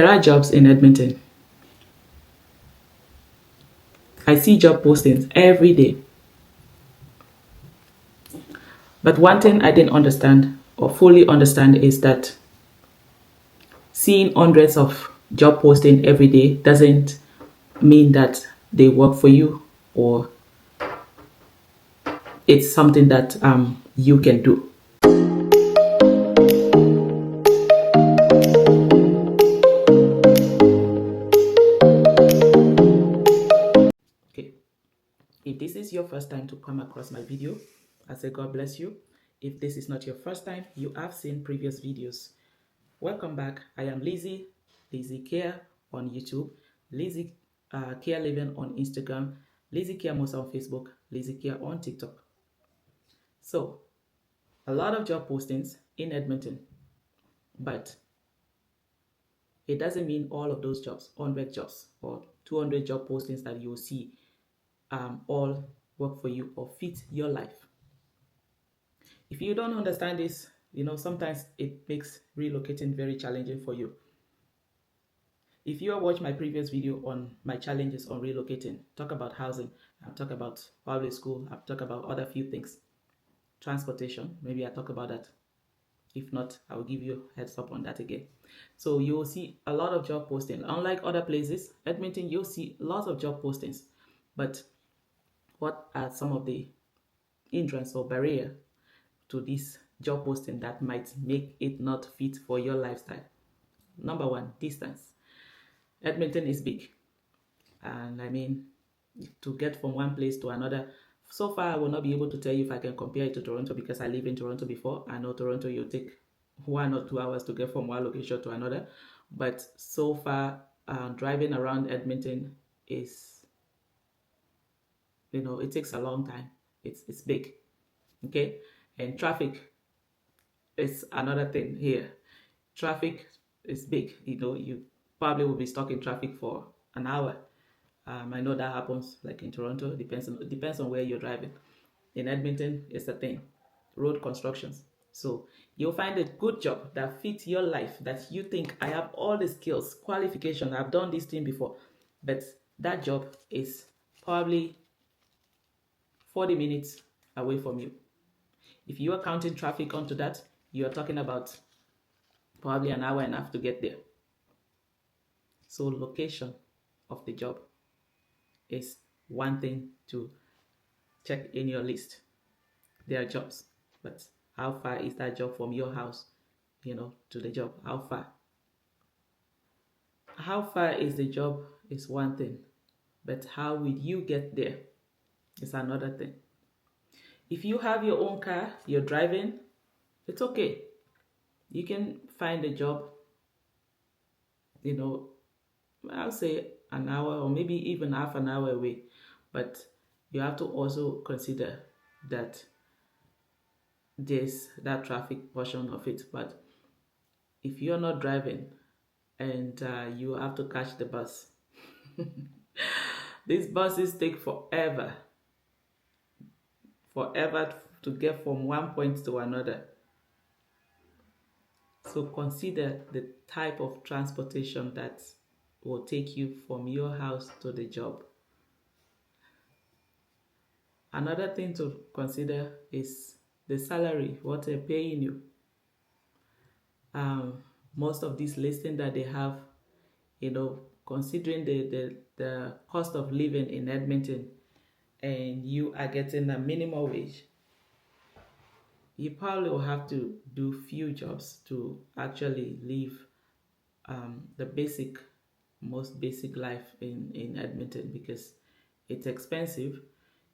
There are jobs in Edmonton. I see job postings every day. But one thing I didn't understand or fully understand is that seeing hundreds of job posting every day doesn't mean that they work for you or it's something that you can do. Okay. If this is your first time to come across my video, I say God bless you. If this is not your first time, you have seen previous videos. Welcome back. I am Lizzy, Lizzy Care on YouTube, Lizzy Care Living on Instagram, Lizzy Care Mosa on Facebook, Lizzy Care on TikTok. So, a lot of job postings in Edmonton, but it doesn't mean all of those jobs, 100 jobs or 200 job postings that you will see all work for you or fit your life. If you don't understand this, sometimes it makes relocating very challenging for you. If you watch my previous video on my challenges on relocating, talk about housing, I've talked about public school, I've talked about other few things. Transportation, maybe I talk about that. If not, I will give you a heads up on that again. So you will see a lot of job postings. Unlike other places, Edmonton, you'll see lots of job postings. But what are some of the hindrance or barrier to this job posting that might make it not fit for your lifestyle? Number one, distance. Edmonton is big. And I mean, to get from one place to another, so far I will not be able to tell you if I can compare it to Toronto because I live in Toronto before. I know Toronto, you take 1 or 2 hours to get from one location to another. But so far, driving around Edmonton is, it takes a long time. It's big, okay? And traffic is another thing here. Traffic is big. You probably will be stuck in traffic for an hour. I know that happens like in Toronto. It depends on where you're driving. In Edmonton, it's a thing. Road constructions. So you'll find a good job that fits your life, that you think I have all the skills, qualification, I've done this thing before. But that job is probably 40 minutes away from you. If you are counting traffic onto that, you are talking about probably an hour and a half to get there. So location of the job is one thing to check in your list. There are jobs, but how far is that job from your house, to the job? How far? How far is the job is one thing, but how will you get there is another thing. If you have your own car, you're driving, it's okay. You can find a job, you know, I'll say an hour or maybe even half an hour away. But you have to also consider that there's that traffic portion of it. But if you're not driving and you have to catch the bus, these buses take forever to get from one point to another. So consider the type of transportation that will take you from your house to the job. Another thing to consider is the salary, what they're paying you. Most of these listings that they have, considering the cost of living in Edmonton, and you are getting a minimum wage, you probably will have to do few jobs to actually live the most basic life in Edmonton because it's expensive.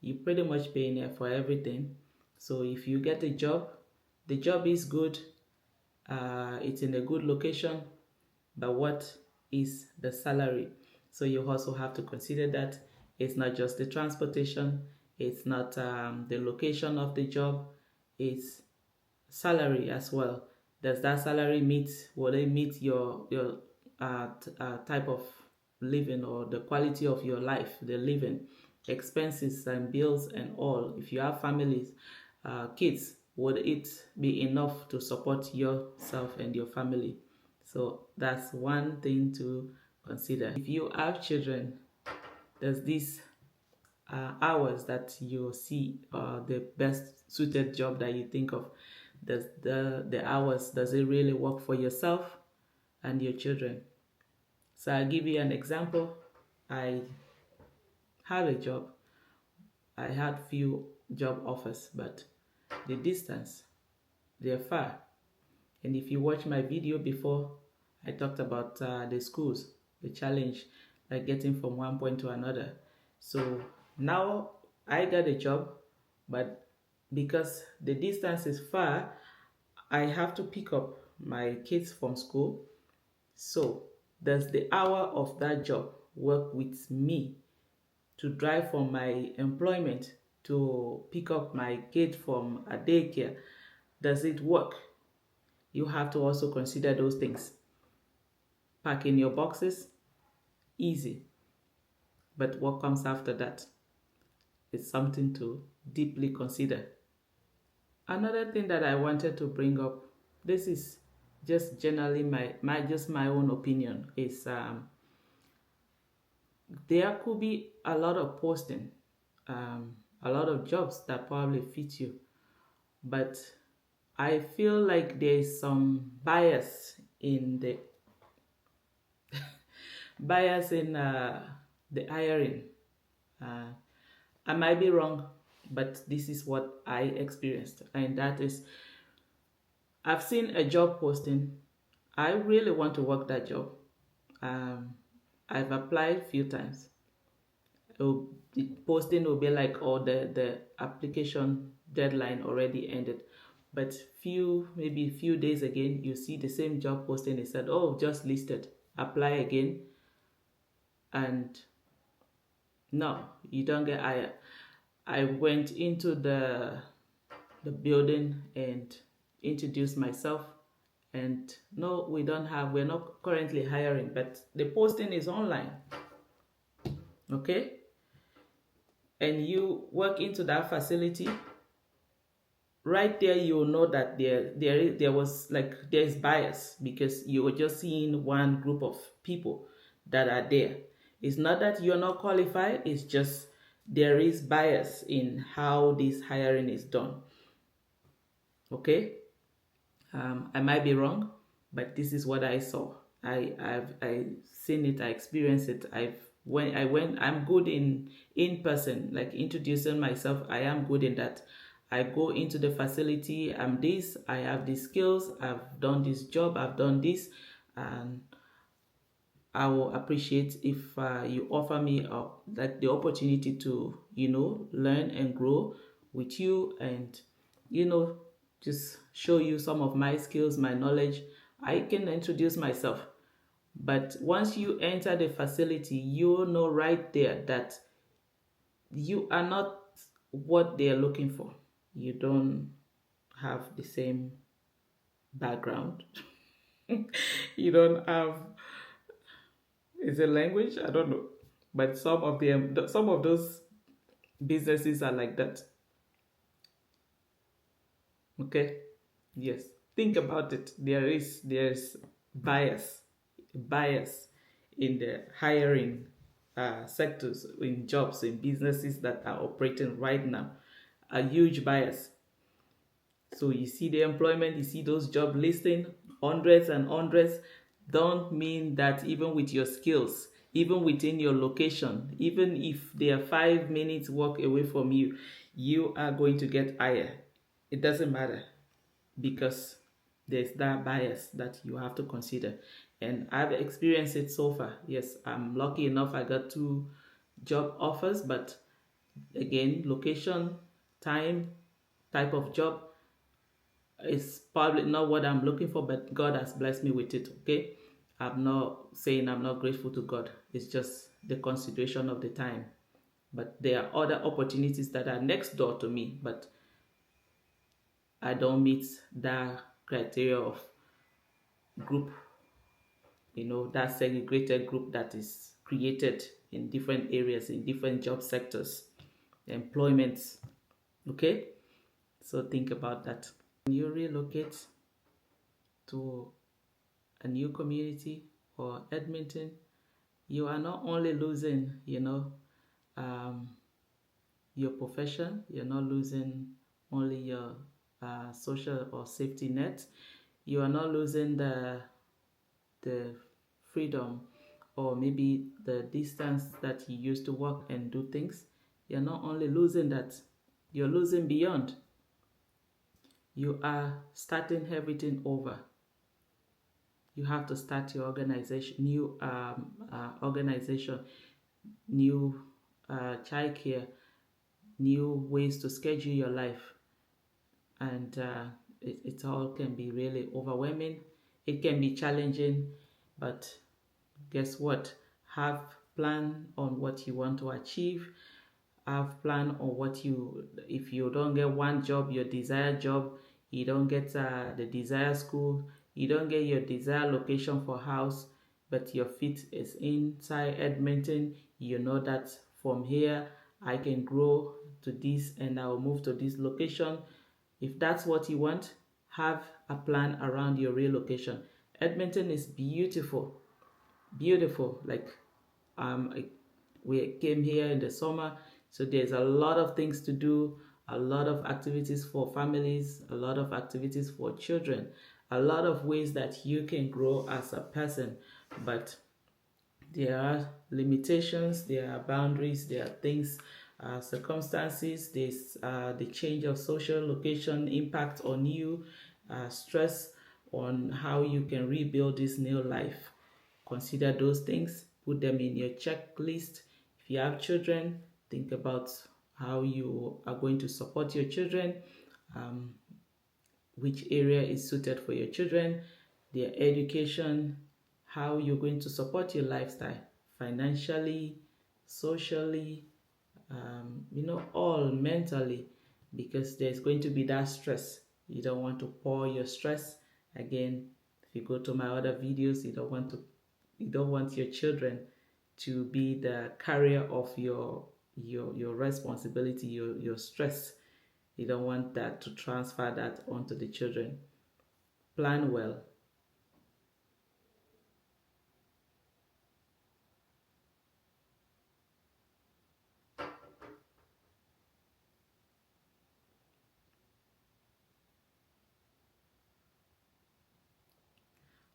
You pretty much paying there for everything. So if you get a job, the job is good, it's in a good location, but what is the salary? So you also have to consider that it's not just the transportation, it's not the location of the job, it's salary as well. Does that salary will it meet your type of living or the quality of your life, the living expenses and bills and all? If you have families, kids, would it be enough to support yourself and your family? So that's one thing to consider. If you have children, there's these hours that you see the best suited job that you think of. Does the hours, does it really work for yourself and your children? So I'll give you an example. I had a job. I had few job offers, but the distance, they're far. And if you watch my video before, I talked about the schools, the challenge, like getting from one point to another. So now I got a job, but because the distance is far, I have to pick up my kids from school. So does the hour of that job work with me to drive from my employment to pick up my kid from a daycare? Does it work? You have to also consider those things. Packing your boxes, easy. But what comes after that is something to deeply consider. Another thing that I wanted to bring up, this is just generally my own opinion, is there could be a lot of posting, a lot of jobs that probably fit you, but I feel like there's some bias in the hiring. Uh, I might be wrong, but this is what I experienced, and that is, I've seen a job posting. I really want to work that job. Um, I've applied a few times. The posting will be like, oh, the application deadline already ended. But maybe a few days again, you see the same job posting. It said, oh, just listed. Apply again. And no, you don't get hired. I went into the building and introduced myself, and no, we're not currently hiring, but the posting is online. Okay, and you work into that facility, right there you'll know that there's bias, because you were just seeing one group of people that are there. It's not that you're not qualified, it's just there is bias in how this hiring is done. Okay, I might be wrong, but this is what I saw. I've seen it, I experienced it. I'm good in person, like introducing myself. I am good in that. I go into the facility, I have these skills, I've done this job, I've done this, and I will appreciate if you offer me like the opportunity to learn and grow with you, and just show you some of my skills, my knowledge. I can introduce myself. But once you enter the facility, you know right there that you are not what they are looking for. You don't have the same background. You don't have, is it language? I don't know. But some of those businesses are like that. Okay? Yes. Think about it. There's bias in the hiring sectors, in jobs, in businesses that are operating right now. A huge bias. So you see the employment, you see those job listing, hundreds and hundreds. Don't mean that even with your skills, even within your location, even if they are 5 minutes walk away from you, you are going to get hired. It doesn't matter, because there's that bias that you have to consider. And I've experienced it so far. Yes, I'm lucky enough I got 2 job offers, but again, location, time, type of job is probably not what I'm looking for, but God has blessed me with it. Okay, I'm not saying I'm not grateful to God. It's just the consideration of the time. But there are other opportunities that are next door to me, but I don't meet that criteria of group, that segregated group that is created in different areas, in different job sectors, employments. Okay, so think about that. When you relocate to a new community or Edmonton, you are not only losing, um, your profession, you're not losing only your social or safety net, you are not losing the freedom or maybe the distance that you used to work and do things. You're not only losing that, you're losing beyond. You are starting everything over. You have to start your organization, new organization, new childcare, new ways to schedule your life. And it all can be really overwhelming. It can be challenging, but guess what? Have plan on what you want to achieve. Have plan on what if you don't get one job, your desired job, you don't get the desired school, you don't get your desired location for house, but your feet is inside Edmonton, you know that from here I can grow to this and I will move to this location. If that's what you want, have a plan around your relocation. Edmonton is beautiful, beautiful. Like we came here in the summer, so there's a lot of things to do, a lot of activities for families, a lot of activities for children, a lot of ways that you can grow as a person. But there are limitations, there are boundaries, there are things, circumstances, there's the change of social location impact on you, stress on how you can rebuild this new life. Consider those things, put them in your checklist. If you have children, think about how you are going to support your children, which area is suited for your children, their education, how you're going to support your lifestyle financially, socially, all mentally, because there's going to be that stress. You don't want to pour your stress. Again, if you go to my other videos, you don't want your children to be the carrier of your responsibility, your stress. You don't want that to transfer that onto the children. Plan well.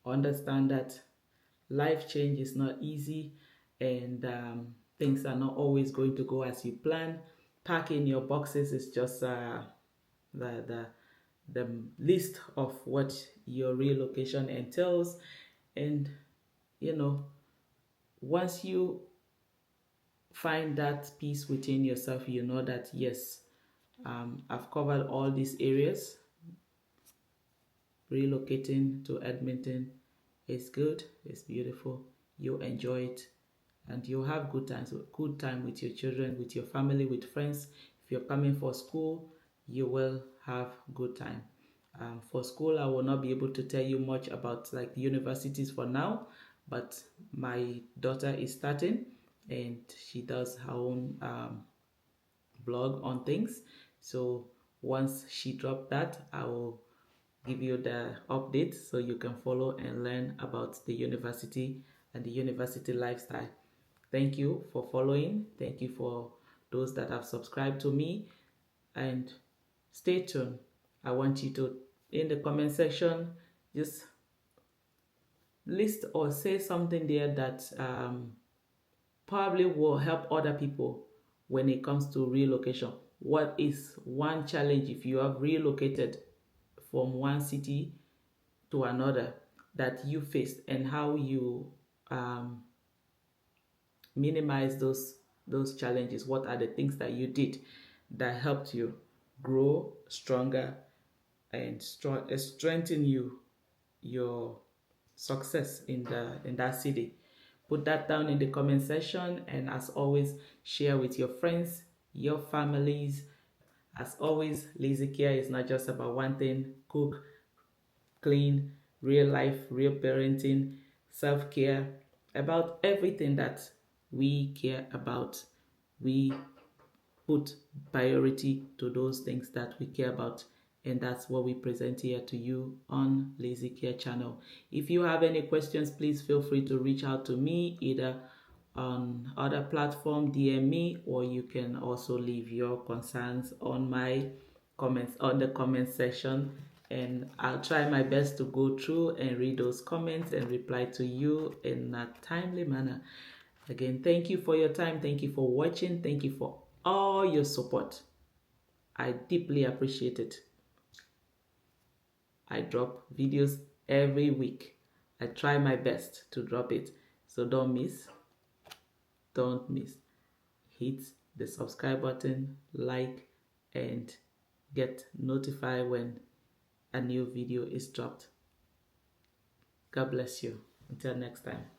Understand that life change is not easy, and things are not always going to go as you plan. Packing your boxes is just the list of what your relocation entails. And once you find that peace within yourself, you know that yes, I've covered all these areas. Relocating to Edmonton is good, it's beautiful, you enjoy it, and you have good time with your children, with your family, with friends. If you're coming for school, you will have good time. For school, I will not be able to tell you much about like the universities for now, but my daughter is starting and she does her own blog on things. So once she dropped that, I will give you the update so you can follow and learn about the university and the university lifestyle. Thank you for following. Thank you for those that have subscribed to me, and stay tuned. I want you to, in the comment section, just list or say something there that probably will help other people when it comes to relocation. What is one challenge if you have relocated from one city to another that you faced, and how you minimize those challenges? What are the things that you did that helped you grow stronger and strengthen your success in that city? Put that down in the comment section, and as always, share with your friends, your families. As always, Lizzy Care is not just about one thing: cook, clean, real life, real parenting, self-care, about everything that we care about. We put priority to those things that we care about, and that's what we present here to you on Lizzy Care channel. If you have any questions, please feel free to reach out to me either on other platform, DM me, or you can also leave your concerns on my comments on the comment section, and I'll try my best to go through and read those comments and reply to you in a timely manner. Again, thank you for your time. Thank you for watching. Thank you for all your support. I deeply appreciate it. I drop videos every week. I try my best to drop it. So don't miss. Don't miss. Hit the subscribe button, like, and get notified when a new video is dropped. God bless you. Until next time.